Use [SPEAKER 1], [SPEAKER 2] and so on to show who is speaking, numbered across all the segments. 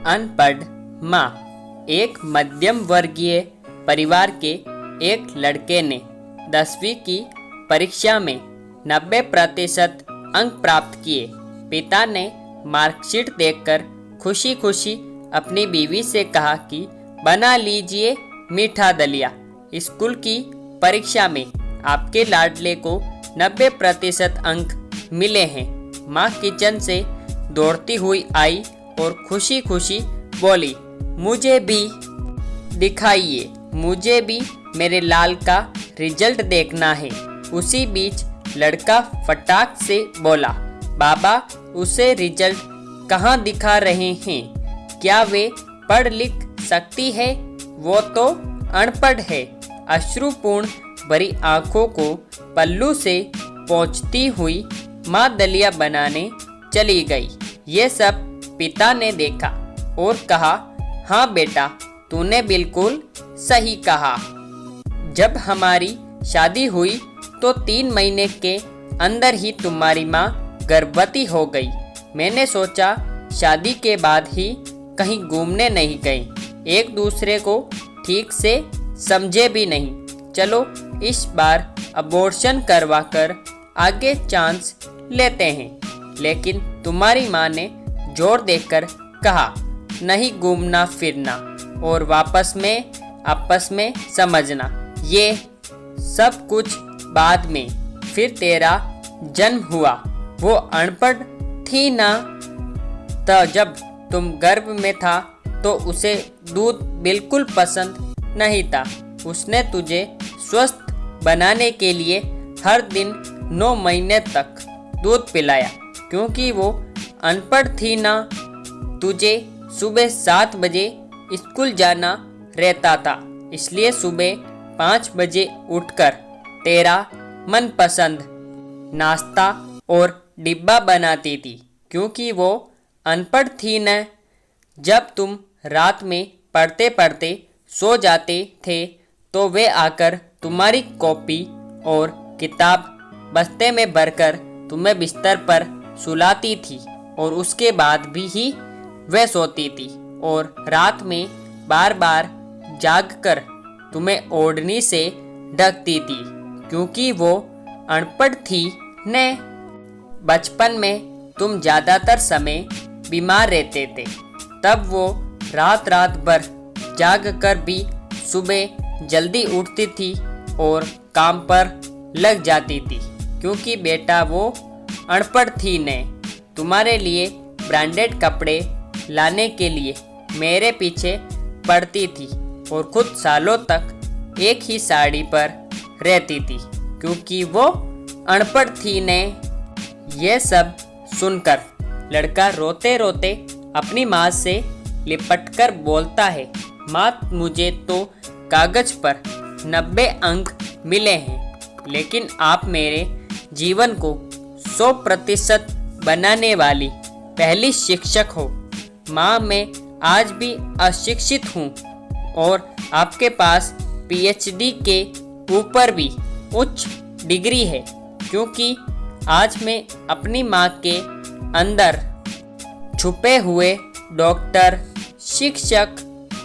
[SPEAKER 1] अनपढ़ माँ। एक मध्यम वर्गीय परिवार के एक लड़के ने 10वीं की परीक्षा में 90% अंक प्राप्त किए। पिता ने मार्कशीट देखकर खुशी खुशी अपनी बीवी से कहा कि बना लीजिए मीठा दलिया। स्कूल की परीक्षा में आपके लाडले को 90% अंक मिले हैं। माँ किचन से दौड़ती हुई आई और खुशी खुशी बोली, मुझे भी दिखाइए, मुझे भी मेरे लाल का रिजल्ट देखना है। उसी बीच लड़का फटाक से बोला, बाबा उसे रिजल्ट कहाँ दिखा रहे हैं? क्या वे पढ़ लिख सकती है? वो तो अनपढ़ है। अश्रुपूर्ण भरी आंखों को पल्लू से पोंछती हुई माँ दलिया बनाने चली गई। ये सब पिता ने देखा और कहा, हाँ बेटा, तूने बिल्कुल सही कहा। जब हमारी शादी हुई तो 3 महीने के अंदर ही तुम्हारी माँ गर्भवती हो गई। मैंने सोचा शादी के बाद ही कहीं घूमने नहीं गए, एक दूसरे को ठीक से समझे भी नहीं। चलो इस बार अबॉर्शन करवा कर आगे चांस लेते हैं। लेकिन तुम्हारी माँ ने जोर देकर कहा, नहीं घूमना फिरना और आपस में समझना, ये सब कुछ बाद में। फिर तेरा जन्म हुआ, वो अनपढ़ थी ना, तो जब तुम गर्भ में था तो उसे दूध बिल्कुल पसंद नहीं था। उसने तुझे स्वस्थ बनाने के लिए हर दिन 9 महीने तक दूध पिलाया। क्योंकि वो अनपढ़ थी ना, तुझे सुबह 7 बजे स्कूल जाना रहता था, इसलिए सुबह 5 बजे उठकर तेरा मनपसंद नाश्ता और डिब्बा बनाती थी। क्योंकि वो अनपढ़ थी न। जब तुम रात में पढ़ते पढ़ते सो जाते थे तो वे आकर तुम्हारी कॉपी और किताब बस्ते में भरकर तुम्हें बिस्तर पर सुलाती थी और उसके बाद भी ही वह सोती थी और रात में बार बार जागकर तुम्हें ओढ़नी से ढकती थी। क्योंकि वो अनपढ़ थी न। बचपन में तुम ज़्यादातर समय बीमार रहते थे, तब वो रात रात भर जाग कर भी सुबह जल्दी उठती थी और काम पर लग जाती थी। क्योंकि बेटा वो अनपढ़ थी न। तुम्हारे लिए ब्रांडेड कपड़े लाने के लिए मेरे पीछे पड़ती थी और खुद सालों तक एक ही साड़ी पर रहती थी। क्योंकि वो अनपढ़ थी न। ये सब सुनकर लड़का रोते रोते अपनी माँ से लिपटकर बोलता है, माँ मुझे तो कागज पर 90 अंक मिले हैं, लेकिन आप मेरे जीवन को 100% बनाने वाली पहली शिक्षक हो। माँ मैं आज भी अशिक्षित हूँ और आपके पास PhD के ऊपर भी उच्च डिग्री है। क्योंकि आज मैं अपनी माँ के अंदर छुपे हुए डॉक्टर, शिक्षक,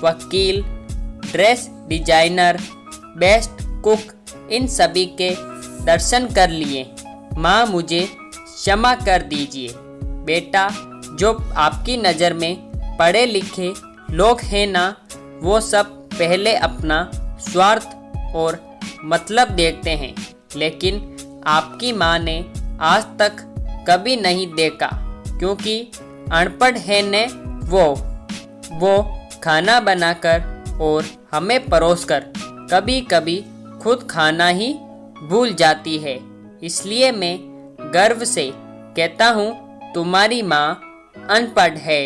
[SPEAKER 1] वकील, ड्रेस डिजाइनर, बेस्ट कुक, इन सभी के दर्शन कर लिए। माँ मुझे क्षमा कर दीजिए। बेटा, जो आपकी नज़र में पढ़े लिखे लोग हैं ना, वो सब पहले अपना स्वार्थ और मतलब देखते हैं, लेकिन आपकी माँ ने आज तक कभी नहीं देखा। क्योंकि अनपढ़ है न वो खाना बनाकर और हमें परोसकर कभी कभी खुद खाना ही भूल जाती है। इसलिए मैं गर्व से कहता हूँ, तुम्हारी माँ अनपढ़ है।